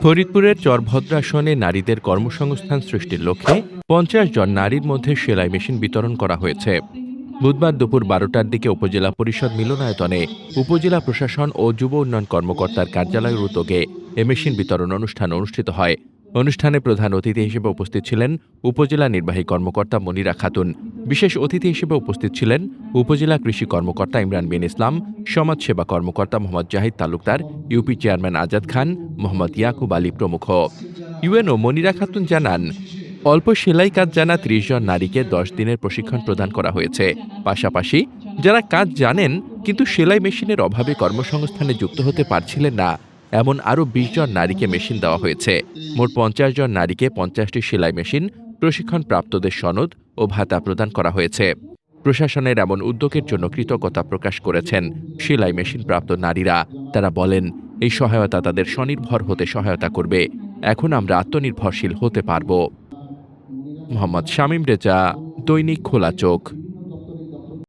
ফরিদপুরের চরভদ্রাসনে নারীদের কর্মসংস্থান সৃষ্টির লক্ষ্যে ৫০ জন নারীর মধ্যে সেলাই মেশিন বিতরণ করা হয়েছে। বুধবার দুপুর ১২টার দিকে উপজেলা পরিষদ মিলনায়তনে উপজেলা প্রশাসন ও যুব উন্নয়ন কর্মকর্তার কার্যালয়ের উদ্যোগে এ মেশিন বিতরণ অনুষ্ঠান অনুষ্ঠিত হয়। অনুষ্ঠানে প্রধান অতিথি হিসেবে উপস্থিত ছিলেন উপজেলা নির্বাহী কর্মকর্তা মনিরা খাতুন। বিশেষ অতিথি হিসেবে উপস্থিত ছিলেন উপজেলা কৃষি কর্মকর্তা ইমরান বিন ইসলাম, সমাজসেবা কর্মকর্তা মোহাম্মদ জাহিদ তালুকদার, ইউপি চেয়ারম্যান আজাদ খান, মোহাম্মদ ইয়াকুব আলী প্রমুখ। ইউএনও মনিরা খাতুন জানান, অল্প সেলাই কাজ জানা ৩০ জন নারীকে ১০ দিনের প্রশিক্ষণ প্রদান করা হয়েছে। পাশাপাশি যারা কাজ জানেন কিন্তু সেলাই মেশিনের অভাবে কর্মসংস্থানে যুক্ত হতে পারছিলেন না, এমন আরও ২০ জন নারীকে মেশিন দেওয়া হয়েছে। মোট ৫০ জন নারীকে ৫০টি সেলাই মেশিন, প্রশিক্ষণপ্রাপ্তদের সনদ ও ভাতা প্রদান করা হয়েছে। প্রশাসনের এমন উদ্যোগের জন্য কৃতজ্ঞতা প্রকাশ করেছেন সেলাই মেশিন প্রাপ্ত নারীরা। তারা বলেন, এই সহায়তা তাদের স্বনির্ভর হতে সহায়তা করবে। এখন আমরা আত্মনির্ভরশীল হতে পারব। মোহাম্মদ শামীম রেজা, দৈনিক খোলা চোখ।